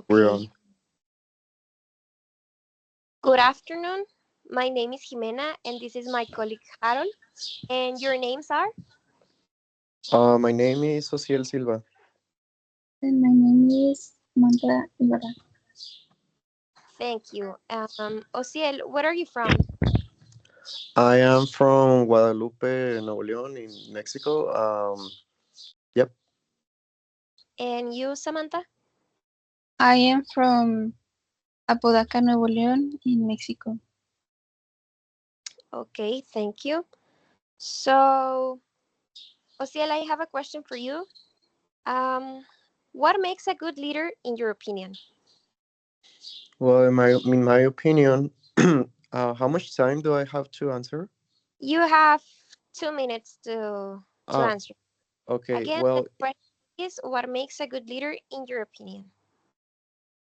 We're Okay. on. Good afternoon. My name is Jimena, and this is my colleague Harol. And your names are? My name is Oziel Silva. And my name is Samantha Ibarra. Thank you. Oziel, where are you from? I am from Guadalupe, Nuevo León, in Mexico. Yep. And you, Samantha? I am from Apodaca, Nuevo León, in Mexico. Okay, thank you. So, Oziel, I have a question for you. Um, what makes a good leader in your opinion? Well, in my opinion, how much time do I have to answer? You have 2 minutes to Uh, answer. okay. Again, the Well, question is what makes a good leader in your opinion?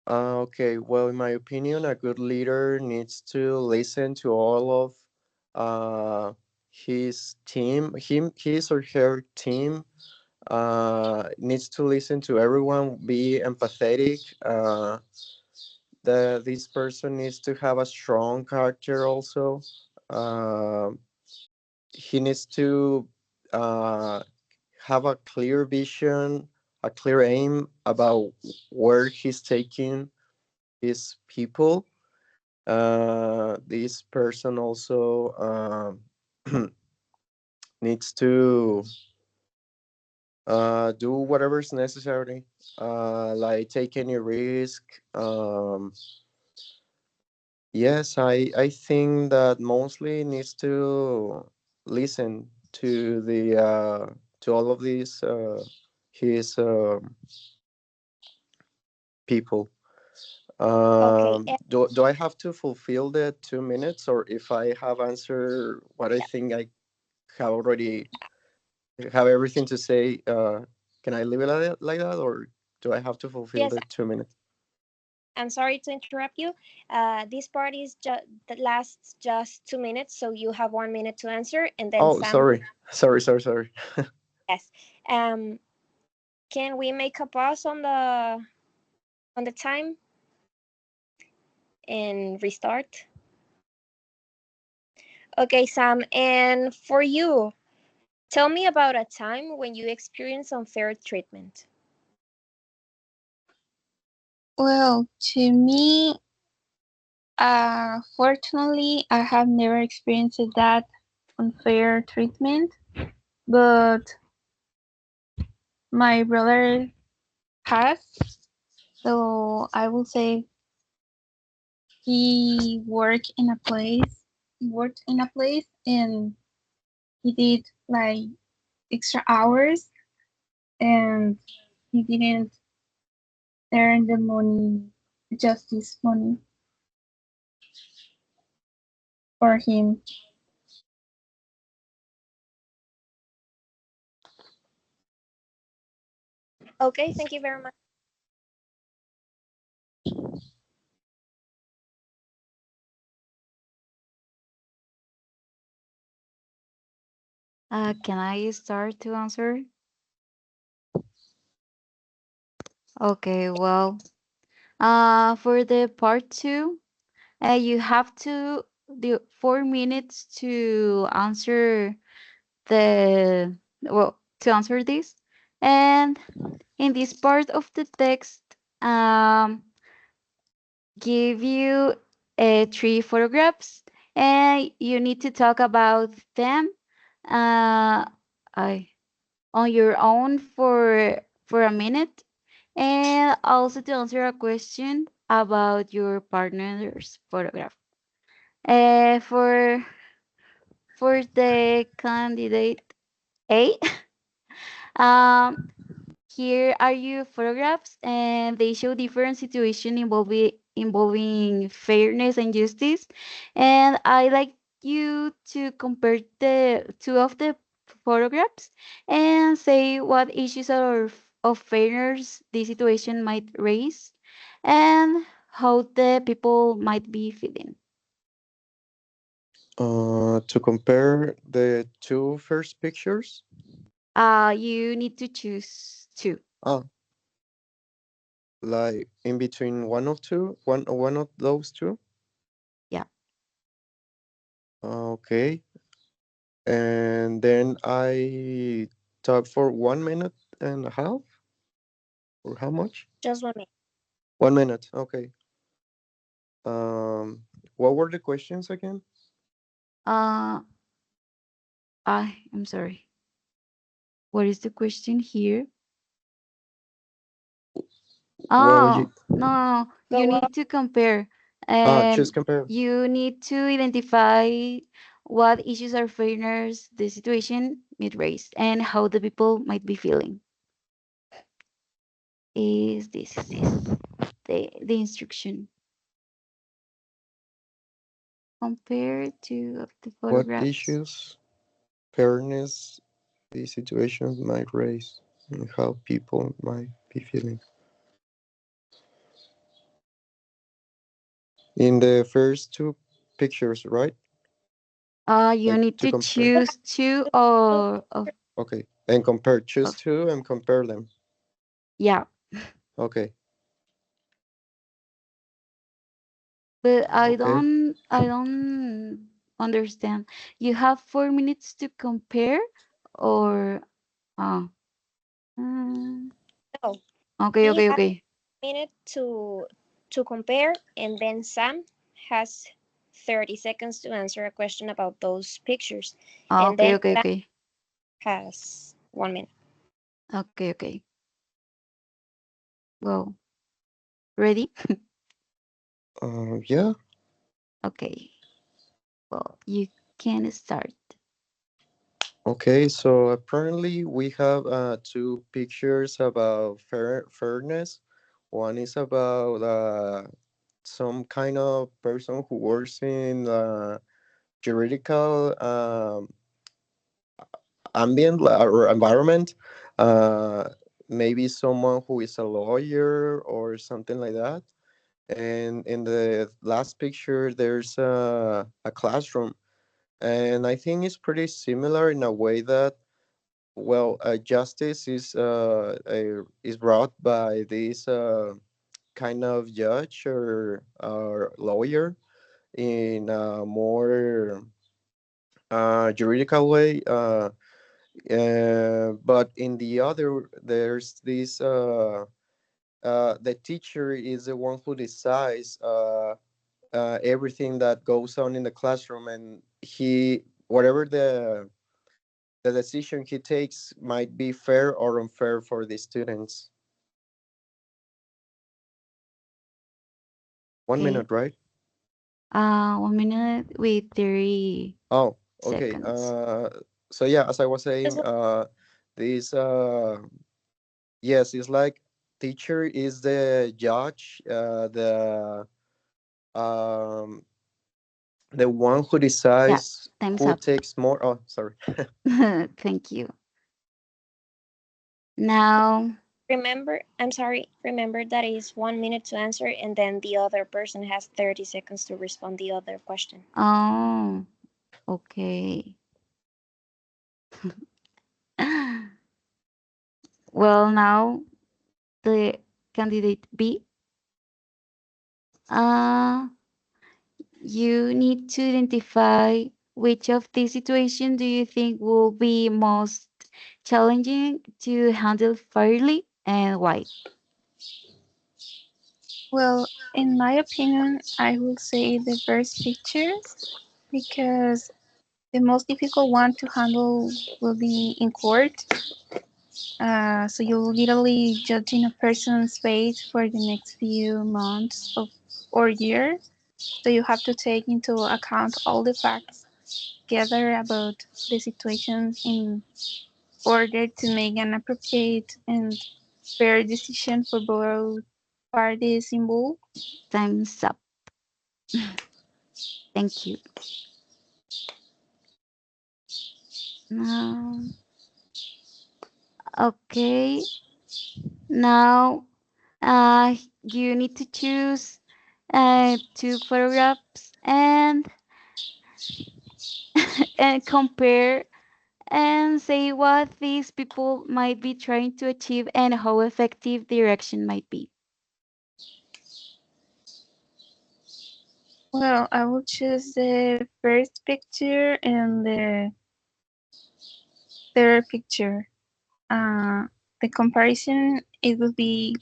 okay. Well, in my opinion, a good leader needs to listen to all of his team, his or her team. Needs to listen to everyone, be empathetic. This person needs to have a strong character also. Um he needs to uh, have a clear vision, a clear aim about where he's taking his people. This person also needs to do whatever is necessary, like take any risk. Yes, I think that mostly needs to listen to the to all of these his people. Okay, Do I have to fulfill the 2 minutes, or if I have answered what I think I have already have everything to say, can I leave it like that, or do I have to fulfill yes, the 2 minutes? I'm sorry to interrupt you. This part is just that lasts just 2 minutes, so you have 1 minute to answer, and then Oh, Sam. sorry, sorry. Yes. Um, can we make a pause on the time and restart? Okay, Sam. And for you, tell me about a time when you experienced unfair treatment. Well, to me, fortunately, I have never experienced that unfair treatment, but my brother has. So I will say he worked in a place and he did like extra hours and he didn't earn the money, justice money for him. Okay, thank you very much. Can I start to answer? Okay, well, for the part two, you have to the 4 minutes to answer the to answer this, and in this part of the text, um, give you three photographs, and you need to talk about them. Uh, I on your own for a minute, and also to answer a question about your partner's photograph. Uh, for for the candidate A, um, here are your photographs, and they show different situations involving fairness and justice. And I like you to compare the two of the photographs and say what issues of fairness this situation might raise and how the people might be feeling. To compare the two first pictures. You need to choose two. Ah, like in between one of those two. Yeah. Okay, and then I talk for 1 minute and a half, or how much? Just 1 minute. 1 minute. Okay. Um, what were the questions again? Uh, I'm sorry. What is the question here? Well, you Oh, no, no, no. You Go up. need to compare, just and compare. you need to identify what issues are fairness, the situation it raised, and how the people might be feeling. Is this the instruction? Compare two of the What photographs. issues, fairness, these situations might raise, and how people might be feeling. In the first two pictures, right? You Like need to to compare. You choose two or of Okay, and compare. Choose of two and compare them. yeah. Okay, But okay. I don't understand. You have 4 minutes to compare, or uh, mm, know, okay, he okay, has okay. a minute to compare, and then Sam has 30 seconds to answer a question about those pictures, and Okay, then okay, Sam okay. has 1 minute. Okay, okay. Well, ready? Yeah. Okay. Well, you can start. Okay, so apparently we have two pictures about fairness. One is about some kind of person who works in juridical ambient or environment. Uh, Maybe someone who is a lawyer or something like that. And in the last picture, there's a classroom. And I think it's pretty similar in a way that, well, justice is brought by this kind of judge or lawyer in a more juridical way. But in the other, there's this the teacher is the one who decides everything that goes on in the classroom, and he whatever the decision he takes might be fair or unfair for the students. 1 minute, Okay. right? 1 minute with 30 Oh, okay. seconds. So yeah, as I was Just saying, one, this yes, it's like teacher is the judge, um the one who Yeah, decides time's who up. takes more. Oh, sorry. Thank you. Now, I'm sorry, remember that is 1 minute to answer, and then the other person has 30 seconds to respond the other question. oh, okay. Well, now the candidate B, uh, you need to identify which of these situations do you think will be most challenging to handle fairly and why. Well, in my opinion, I will say the first pictures because the most difficult one to handle will be in court. So you're literally judging a person's fate for the next few months of or year. So you have to take into account all the facts gather about the situation in order to make an appropriate and fair decision for both parties involved. Time's up. Thank you. Now, okay. Now, you need to choose two photographs and and compare and say what these people might be trying to achieve and how effective their action might be. Well, I will choose the first picture and the third picture. Uh, the comparison, it will be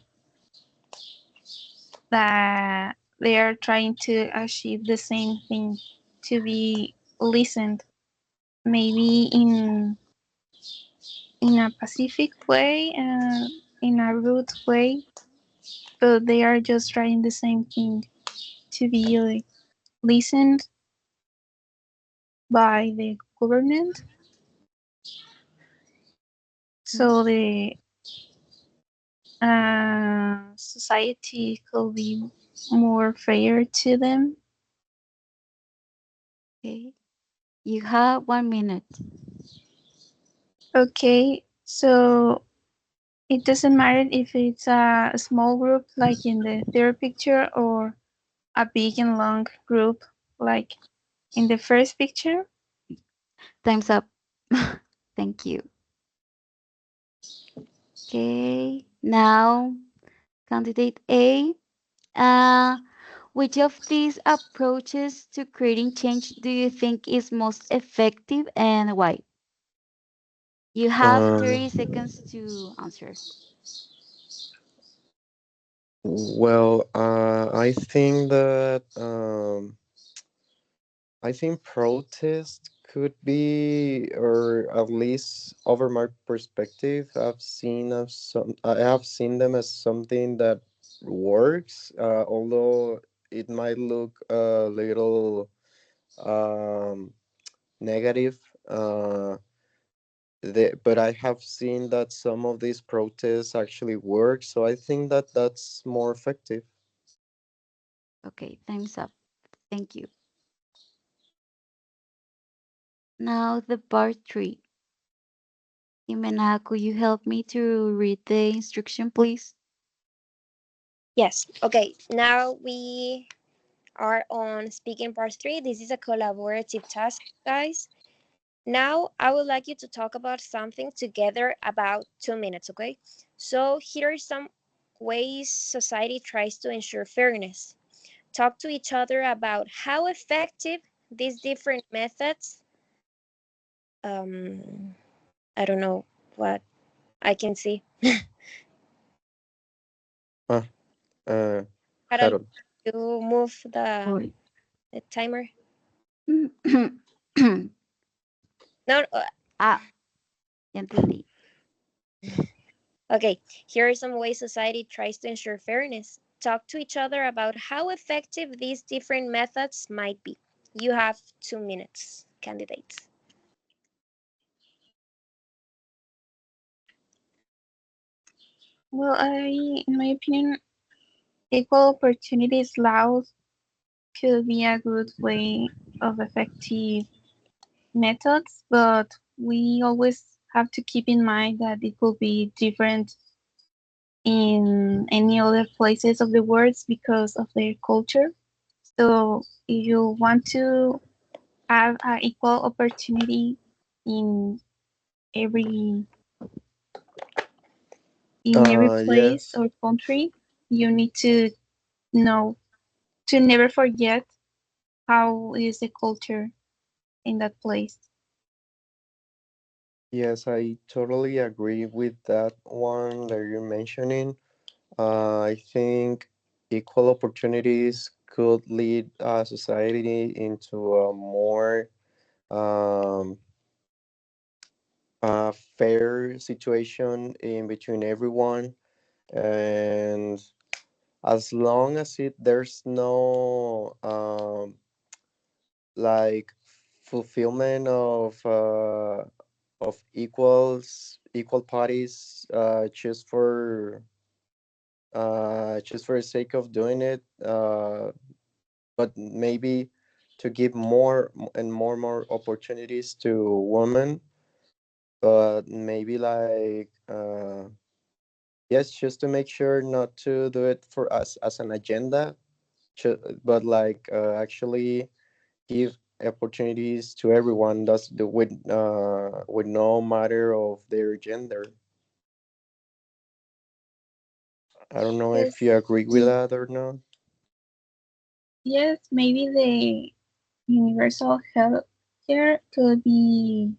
that they are trying to achieve the same thing, to be listened, maybe in a pacific way, in a rude way, but they are just trying the same thing, to be listened by the government, so the society could be more fair to them. Okay. You have 1 minute. Okay, so it doesn't matter if it's a small group like in the third picture or a big and long group like in the first picture. Time's up. Thank you. Okay. Now, candidate A. Uh, which of these approaches to creating change do you think is most effective and why? You have Uh, 30 seconds to answer. well, I think protest could be, or at least over my perspective, I have seen them as something that works, although it might look a little negative. But I have seen that some of these protests actually work, so I think that that's more effective. Okay, time's up. Thank you. Now the part 3. Jimena, could you help me to read the instruction, please? Yes. Okay. Now we are on speaking part three. This is a collaborative task, guys. Now I would like you to talk about something together about 2 minutes, okay? So here are some ways society tries to ensure fairness. Talk to each other about how effective these different methods, um, I don't know what I can see. Ah, uh, Harol, Harol. you move Sorry. the timer. No, Ah, ya entendí. okay. Here are some ways society tries to ensure fairness. Talk to each other about how effective these different methods might be. You have 2 minutes, candidates. Well, in my opinion, equal opportunities laws could be a good way of effective methods, but we always have to keep in mind that it will be different in any other places of the world because of their culture. So if you want to have an equal opportunity in every place Yes. or country, you need to know to never forget how is the culture in that place. Yes, I totally agree with that one that you're mentioning. I think equal opportunities could lead society into a more um, fair situation in between everyone, and as long as there's no like fulfillment of equal parties just for the sake of doing it, but maybe to give more opportunities to women, but maybe like yes, just to make sure not to do it for us as an agenda, but like actually give opportunities to everyone. That's the with no matter of their gender. I don't know if you Yes. agree with Ye- that or not. Yes, maybe the universal health care could be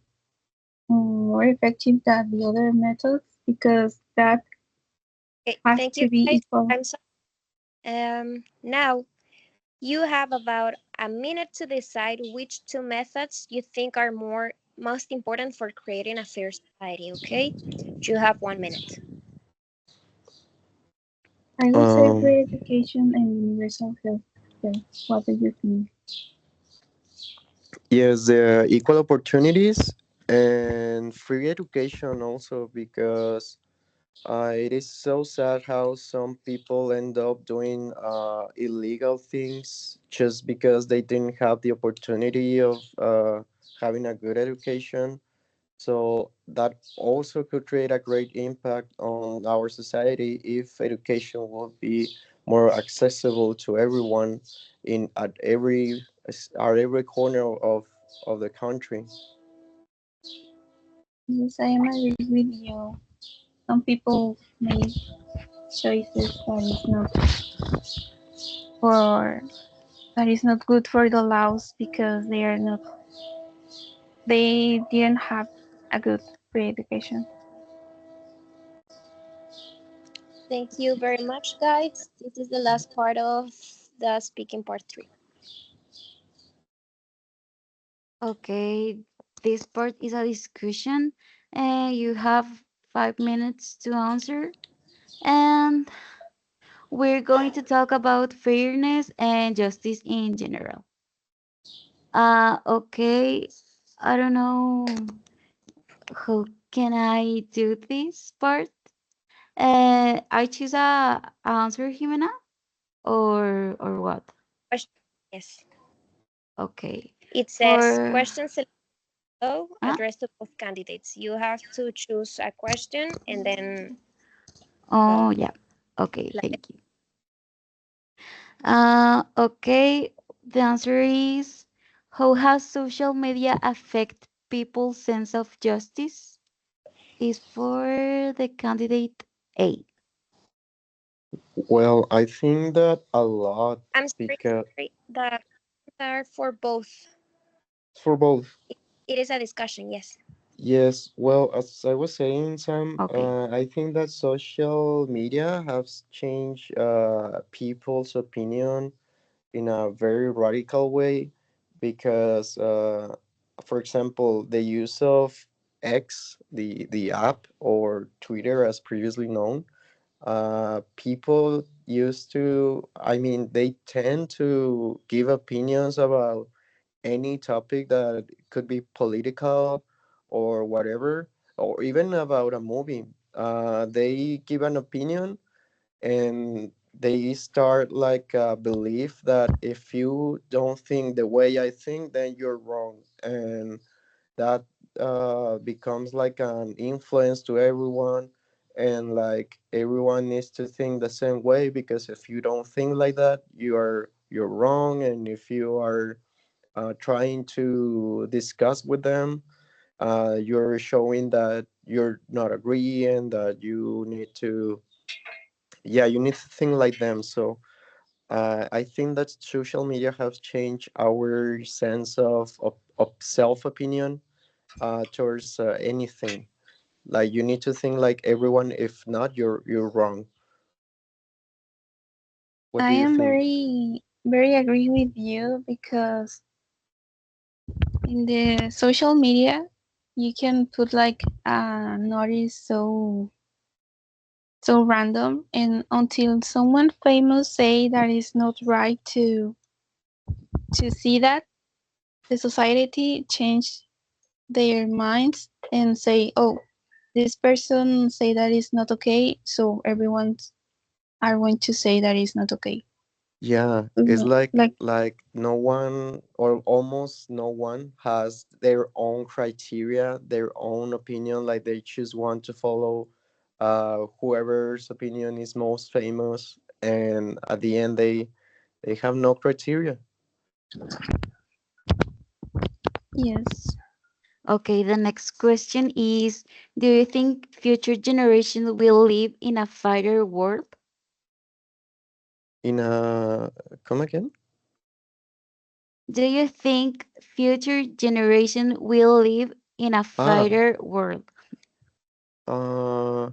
more effective than the other methods because that Okay, has thank you to be guys. equal. I'm sorry. Now you have about a minute to decide which two methods you think are most important for creating a fair society, okay? You have 1 minute. I would say Um, free education and universal health care. What do you think? yes, the equal opportunities and free education also because it is so sad how some people end up doing illegal things just because they didn't have the opportunity of having a good education. So that also could create a great impact on our society if education would be more accessible to everyone in at every corner of the country. Yes, I am agree with you. Some people make choices that is not for that is not good for the laws because they didn't have a good free education. Thank you very much, guys. This is the last part of the speaking part three. Okay, this part is a discussion, and you have 5 minutes to answer. And we're going to talk about fairness and justice in general. Okay, I don't know how can I do this part. I choose a answer, Jimena, or what? Question. Yes. Okay, It says for questions below uh, addressed to both candidates. You have to choose a question and then, well, oh yeah. Okay, like, thank you. Okay, the answer is how has social media affect people's sense of justice? Is for the candidate A. Well, I think that a lot I'm sorry, because the questions are for both. for both. It is a discussion, yes. Yes, well, as I was saying, Sam, Okay. I think that social media has changed people's opinion in a very radical way because, for example, the use of X, the app, or Twitter as previously known, people used to, I mean, they tend to give opinions about any topic that could be political or whatever, or even about a movie. They give an opinion and they start like a belief that if you don't think the way I think, then you're wrong. And that becomes like an influence to everyone. And like everyone needs to think the same way because if you don't think like that, you're wrong. And if you are trying to discuss with them, you're showing that you're not agreeing, that you need to, yeah, you need to think like them. So I think that social media has changed our sense of self opinion towards anything. Like you need to think like everyone. If not, you're wrong. What I do you am think? very agree with you because in the social media you can put like a notice so random and until someone famous say that it's not right to see that the society change their minds and say, oh, this person say that is not okay, so everyone are going to say that is not okay. Yeah, it's Mm, like like no one or almost no one has their own criteria, their own opinion. Like they just want to follow whoever's opinion is most famous, and at the end they have no criteria. Yes. Okay, the next question is, do you think future generations will live in a fighter world? In a come again? Do you think future generation will live in a Ah, fighter world? uh,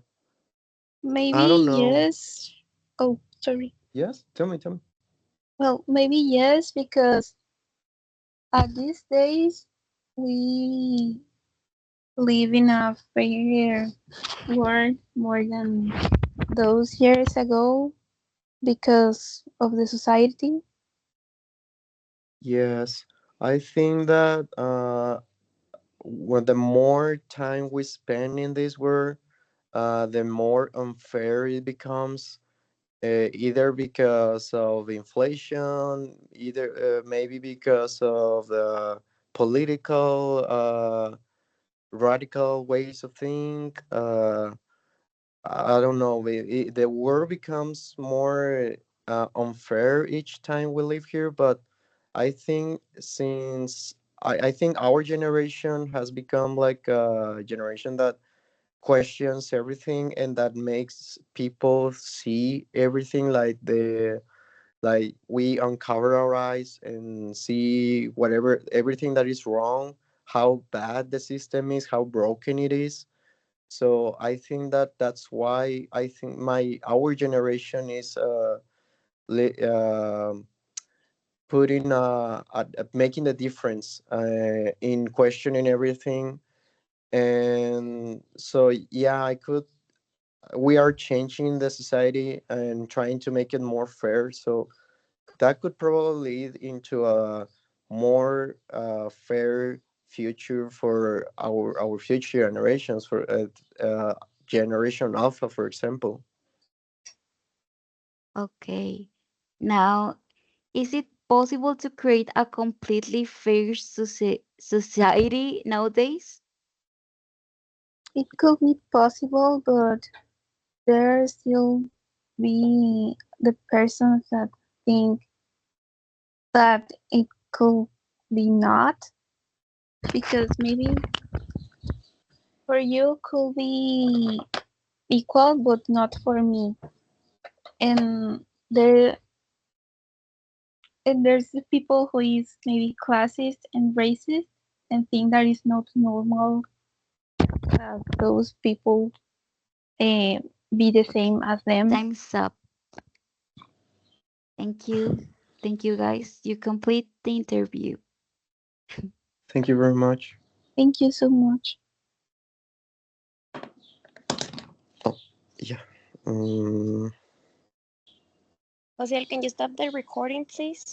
Maybe I don't know. yes. Oh, sorry. Yes, tell me. Well, maybe yes, because at these days we live in a fair world more than those years ago because of the society. Yes, I think that the more time we spend in this world, the more unfair it becomes. Either because of inflation, either maybe because of the political radical ways of think. I don't know. The world becomes more unfair each time we live here. But I think since I think our generation has become like a generation that questions everything and that makes people see everything like we uncover our eyes and see whatever everything that is wrong, how bad the system is, how broken it is. So I think that that's why I think my our generation is putting making the difference in questioning everything. And so yeah, I could we are changing the society and trying to make it more fair. So that could probably lead into a more fair future for our future generations, for generation alpha, for example. Okay. Now, is it possible to create a completely fair society nowadays? It could be possible, but there still be the persons that think that it could be not, because maybe for you could be equal but not for me. And there and there's the people who is maybe classist and racist and think that is not normal that those people uh, be the same as them. Time's up. Thank you. Thank you, guys. You complete the interview. Thank you very much. Thank you so much. Oh, yeah. um, Oziel, can you stop the recording, please?